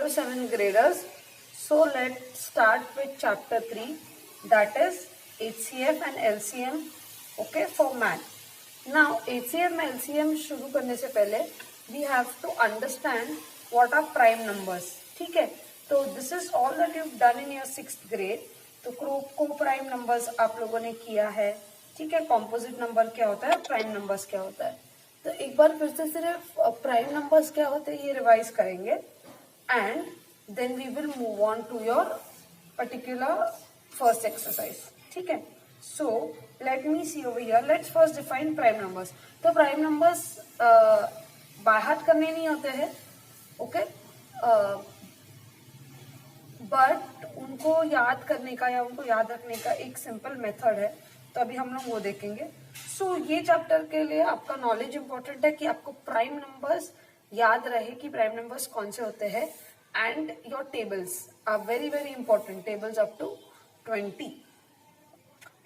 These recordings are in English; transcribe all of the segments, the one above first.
Hello 7th graders. So let's start with chapter 3, that is HCF and LCM, okay, for math. Now HCF and LCM शुरू करने से पहले we have to understand what are prime numbers. ठीक है, तो this is all that you've done in your 6th grade. तो को prime numbers आप लोगों ने किया है. ठीक है, कॉम्पोजिट नंबर क्या होता है, प्राइम नंबर्स क्या होता है. तो एक बार फिर से सिर्फ प्राइम नंबर्स क्या होते हैं ये रिवाइज करेंगे and then we will move on to your particular first exercise. ठीक है, so let me see over here. Let's first define prime numbers. तो prime numbers बाय हार्ट करने नहीं होते हैं, ओके, बट उनको याद करने का या उनको याद रखने का एक सिंपल मेथड है, तो अभी हम लोग वो देखेंगे. सो ये चैप्टर के लिए आपका नॉलेज इंपॉर्टेंट है कि आपको प्राइम नंबर्स याद रहे कि प्राइम नंबर्स कौन से होते हैं, and your tables are very very important, tables up to 20.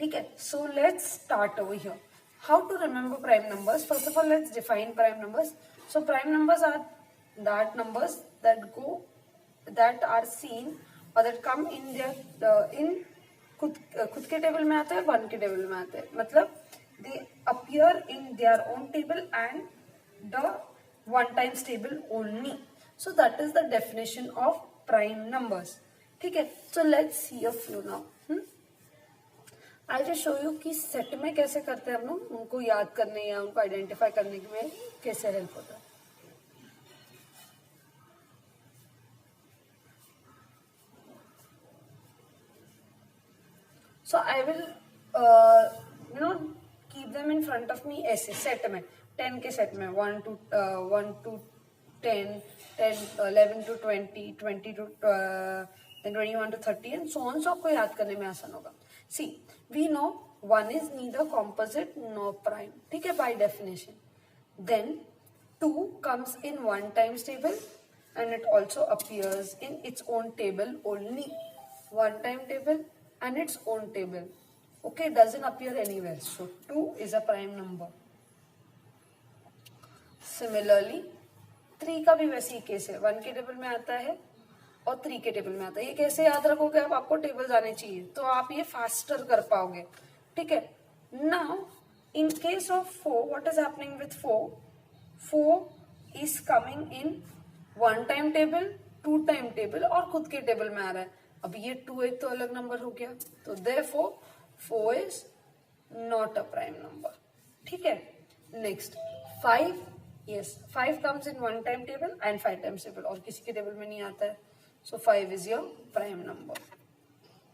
ठीक है, so let's start over here. How to remember prime numbers? First of all let's define prime numbers. So prime numbers are that numbers that are seen or that come in their in खुद के table में आते हैं, one के table में आते हैं, मतलब they appear in their own table and the one times table only. So that is the definition of prime numbers. ठीक है, so let's see a few now. I'll just show you कि set में कैसे करते हैं हम लोग, उनको याद करने या उनको आइडेंटिफाई करने में कैसे हेल्प होता है. So I will keep them in front of me ऐसे सेट में, 10 के सेट में, 1 to 10, 11 to 20, 20 to 21 to 30 and so on. So आपको याद करने में आसान होगा. See, we know 1 is neither composite nor prime. ठीक है, by definition. Then 2 comes in one times table and it also appears in its own table only. One time table and its own table, okay, doesn't appear anywhere. So 2 is a prime number. Similarly 3 का भी वैसी case है, 1 के table में आता है और 3 के टेबल में आता है. ये कैसे याद रखोगे आप? आपको टेबल आने चाहिए तो आप ये फास्टर कर पाओगे. ठीक है, now in case of 4 what is happening with 4 is coming in one time table, two time table और खुद के टेबल में आ रहा है. अब ये 2 एक तो अलग नंबर हो गया, तो therefore 4 is not a prime number. ठीक है, next 5, yes, 5 comes in one time table and 5 times table और किसी के टेबल में नहीं आता है, so 5 is your prime number.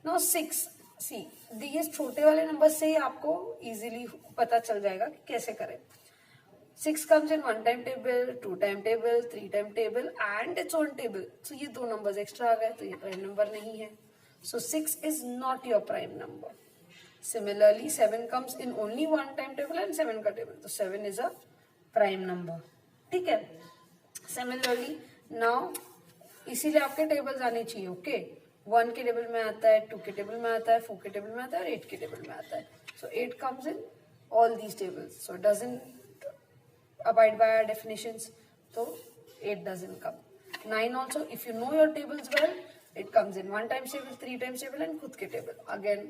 Now 6, see, ये छोटे वाले नंबर से ही आपको इजीली पता चल जाएगा कि कैसे करें. 6 comes in one time table, two time table, three time table and its own table. So ये 2 numbers extra आ गए, तो ये prime number नहीं है. So 6 is not your prime number. Similarly 7 comes in only one time table and 7 का table, तो 7 is a prime number. ठीक है. Similarly now इसीलिए आपके tables आने चाहिए, okay? 1 के टेबल में आता है, 2 के टेबल में आता है, 4 के टेबल में आता है और 8 के टेबल में आता है. So 8 comes in all these tables, so it doesn't abide by our definitions, so 8 doesn't come. 9 also, if you know your tables well, it comes in one times table, three times table and खुद के table, again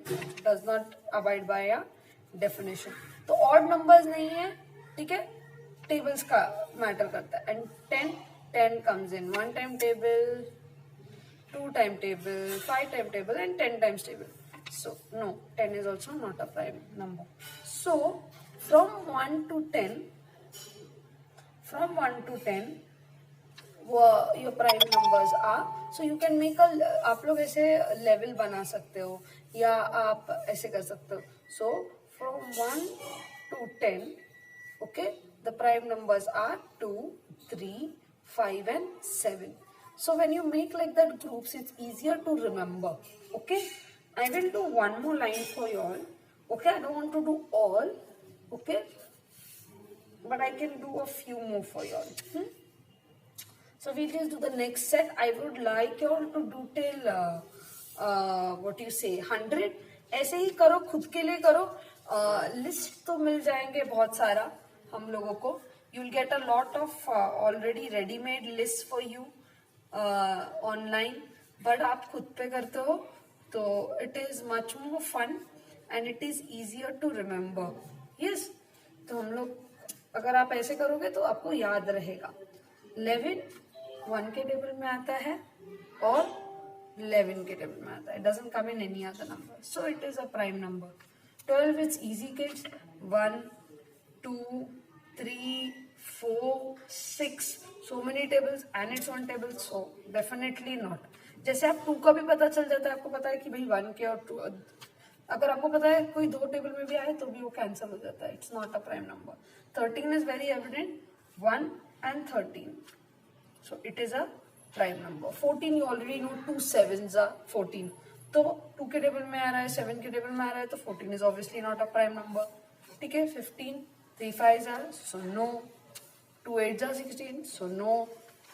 does not abide by our definition. तो odd numbers नहीं है, ठीक है, tables का matter करता है. And 10 comes in one time table, two time table, 5 time table and 10 times table. So no, 10 is also not a prime number. So from 1 to 10, your prime numbers are, so you can make आप लोग ऐसे level बना सकते हो या आप ऐसे कर सकते हो. So from 1 to 10, okay, the prime numbers are 2, 3, 5 and 7. So when you make like that groups, it's easier to remember. Okay, I will do one more line for you all. Okay, I don't want to do all, okay, but I can do a few more for you all. So we'll just do the next set. I would like you all to do till what you say 100. ऐसे ही करो, खुद के लिए करो. List तो मिल जाएंगे बहुत सारा हम लोगों को. You'll get a lot of already ready-made lists for you. Online, but आप खुद पे करते हो तो it is much more fun and it is easier to remember. Yes, तो हम लोग अगर आप ऐसे करोगे तो आपको याद रहेगा। 11 1 के टेबल में आता है और 11 के टेबल में आता है, doesn't come in any other number, so it is a prime number. 12 it's easy kids, 1 2 3 4 6, so many tables and its own table, so definitely not। जैसे आप 2 का भी पता चल जाता है, आपको पता है कि भाई 1 के और 2, अगर आपको पता है कोई 2 टेबल में भी आए तो भी वो कैंसिल हो जाता है, it's not a prime number. 13 is very evident, 1 and 13, so it is a prime number। 14 you already know, 2 sevens are 14, तो 2 के टेबल में आ रहा है, 7 के टेबल में आ रहा है, तो 14 is obviously not a prime number। ठीक है, 15 3 5s are, so no। 2 8s are 16, so no।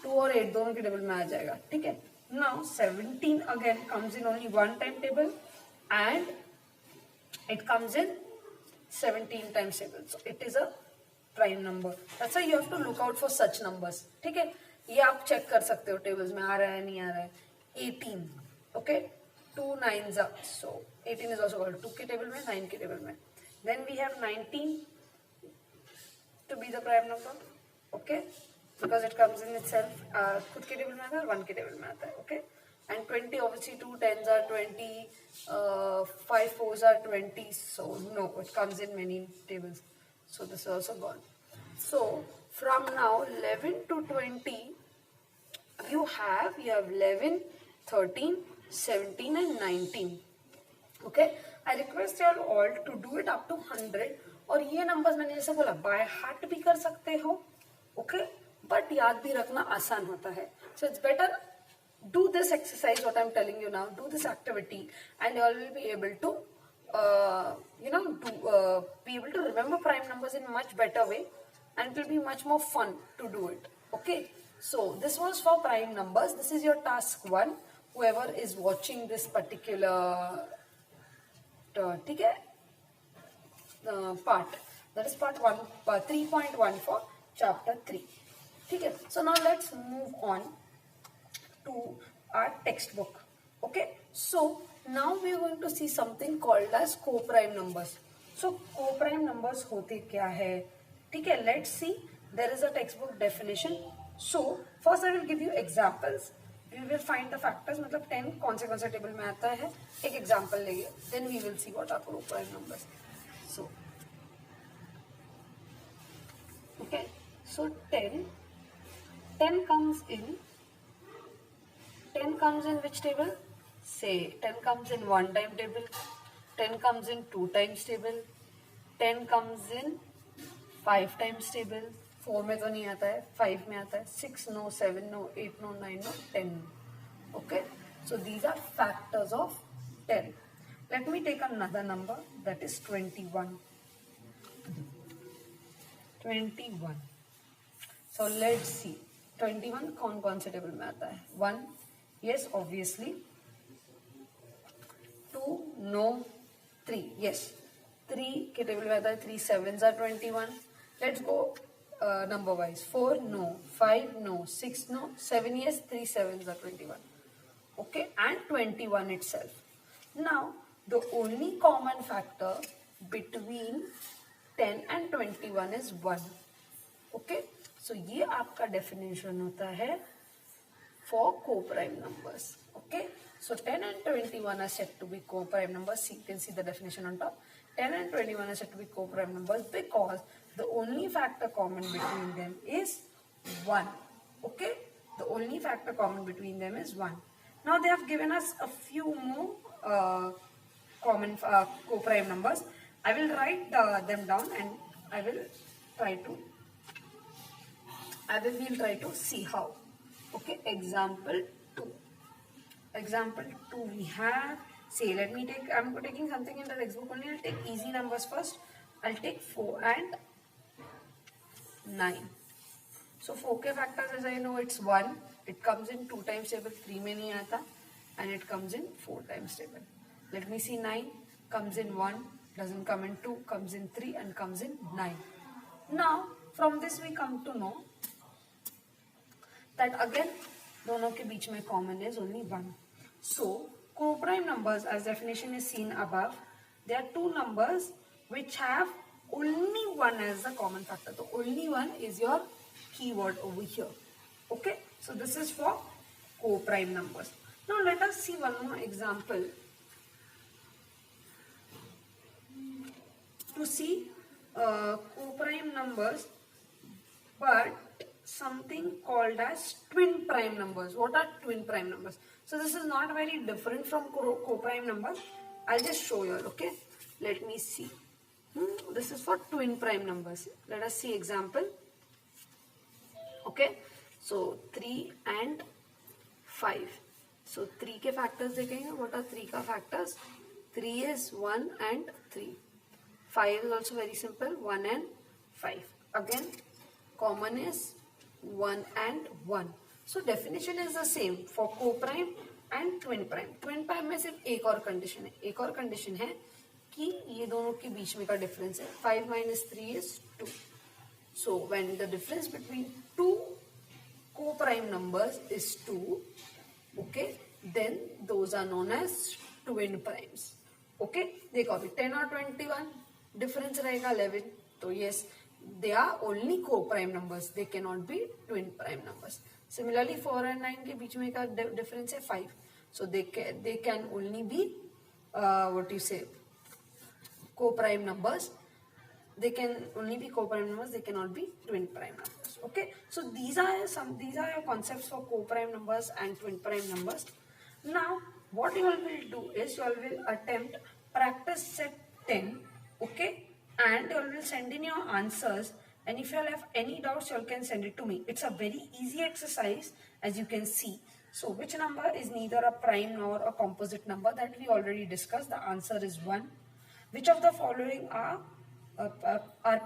2 और 8 दोनों के टेबल में आ जाएगा। ठीक है, now 17 again comes in only one time table and it comes in 17 times table, so it is a prime number। that's why you have to look out for such numbers। ठीक है, ये आप check कर सकते हो tables में आ रहा है नहीं आ रहा है। 18, okay, 2 9s are, so 18 is also called 2 के टेबल में, 9 के टेबल में। then we have 19 to be the prime number, okay, because it comes in itself, खुद के टेबल में आता है और 1 के टेबल में आता है, okay। and 20 obviously 2 10s are 20, 5 4s are 20, so no, it comes in many tables, so this is also gone। so from now 11 to 20 you have 11 13 17 and 19, okay। I request you all to do it up to 100, और ये numbers मैंने जैसे बोला by heart भी कर सकते हो, okay, but याद भी रखना आसान होता है। So it's better do this exercise what I'm telling you now, do this activity, and you all will be able to be able to remember prime numbers in much better way, and it will be much more fun to do it, okay। so this was for prime numbers, this is your task 1, whoever is watching this particular ठीक है part, that is part 1, 3.1 for chapter 3। ठीक है, so now let's move on to our textbook, okay। so now we are going to see something called as co-prime numbers। so co-prime numbers होते क्या है, ठीक है, let's see। there is a textbook definition, so first I will give you examples, we will find the factors, मतलब 10 कौन से table में आता है, एक एग्जाम्पल लेंगे, then we will see what are co-prime numbers। so okay, so 10 comes in which table, say 10 comes in 1 time table, 10 comes in 2 times table, 10 comes in 5 times table, 4 में तो नहीं आता है, 5 में आता है, 6 no, 7 no, 8 no, 9 no, 10 no, okay। so these are factors of 10। let me take another number, that is 21। so let's see 21 कौन से टेबल में आता है, 1 yes obviously, 2 no, 3 yes, 3 के टेबल में आता है, 3 7s are 21। let's go number wise, 4 no, 5 no, 6 no, 7 yes, 3 7s are 21, okay, and 21 itself। now the only common factor between 10 and 21 is 1, okay। so ये आपका definition होता है for co-prime numbers, okay। so 10 and 21 are said to be co-prime numbers, you can see the definition on top। 10 and 21 are said to be co-prime numbers because the only factor common between them is 1, okay, the only factor common between them is 1। now they have given us a few more common co-prime numbers, I will write them down and we'll try to see how, okay। example 2 we have, say let me take, I'm taking something in the textbook only, I'll take easy numbers first, I'll take 4 and 9। so 4 के factors as I know it's 1, it comes in 2 times table, 3 में नहीं आता, and it comes in 4 times table। let me see, 9 comes in 1, doesn't come in 2, comes in 3 and comes in 9। now from this we come to know that again दोनों के बीच में common is only one. So co-prime numbers as definition is seen above. There are two numbers which have only one as the common factor. So only one is your keyword over here. Okay, so this is for co-prime numbers. Now let us see one more example to see co-prime numbers, but something called as twin prime numbers. What are twin prime numbers? So this is not very different from co-prime numbers. I'll just show you. Okay, let me see. This is for twin prime numbers. Let us see example. Okay, so 3 and 5. So 3 के factors देखेंगे. What are 3 का factors? 3 is 1 and 3. 5 is also very simple, 1 and 5. Again, common is 1 and 1. So definition is the same for co-prime and twin prime. Twin prime में सिर्फ एक और condition है. एक और condition है कि ये दोनों के बीच में का difference है. 5 minus 3 is 2. So when the difference between two co-prime numbers is 2, okay, then those are known as twin primes. Okay, देखो अभी 10 और 21 difference रहेगा 11. तो yes, they are only co-prime numbers. They cannot be twin prime numbers. Similarly, 4 and 9 के बीच में का difference है 5. So they can only be what you say, co-prime numbers. They can only be co-prime numbers. They cannot be twin prime numbers. Okay, so these are your concepts for co-prime numbers and twin prime numbers. Now what you all will do is you all will attempt practice set 10. Okay, and you all will send in your answers, and if you all have any doubts you all can send it to me. It's a very easy exercise, as you can see. So which number is neither a prime nor a composite number, that we already discussed. The answer is 1. Which of the following are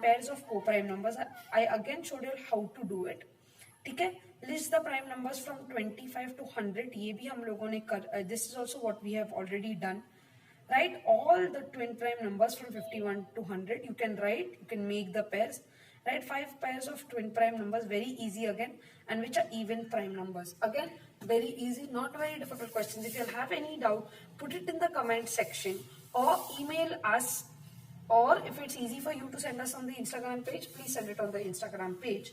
pairs of co-prime numbers? I again showed you how to do it. ठीक है, list the prime numbers from 25 to 100. ये भी हम लोगों ने this is also what we have already done. Write all the twin prime numbers from 51 to 100. You can write, you can make the pairs. Write 5 pairs of twin prime numbers, very easy again, and which are even prime numbers. Again, very easy, not very difficult questions. If you have any doubt, put it in the comment section or email us, or if it's easy for you to send us on the Instagram page, please send it on the Instagram page.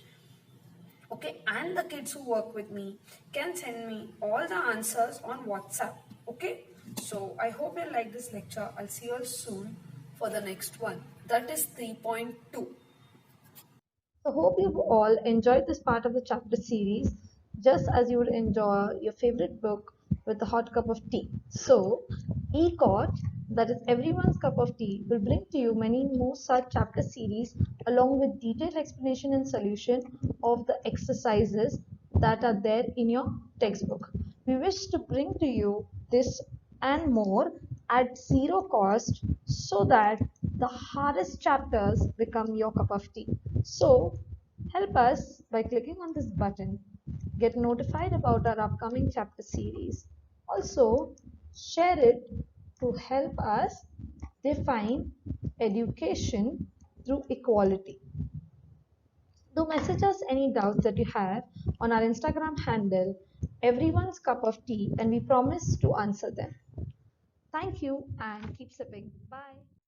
Okay, and the kids who work with me can send me all the answers on WhatsApp. Okay, so I hope you like this lecture. I'll see you all soon for the next one. That is 3.2. I hope you've all enjoyed this part of the chapter series, just as you would enjoy your favorite book with a hot cup of tea. So, ECOT, that is everyone's cup of tea, will bring to you many more such chapter series along with detailed explanation and solution of the exercises that are there in your textbook. We wish to bring to you this and more at zero cost so that the hardest chapters become your cup of tea. So help us by clicking on this button. Get notified about our upcoming chapter series. Also, share it to help us define education through equality. Do message us any doubts that you have on our Instagram handle, everyone's cup of tea, and we promise to answer them. Thank you and keep sipping. Bye.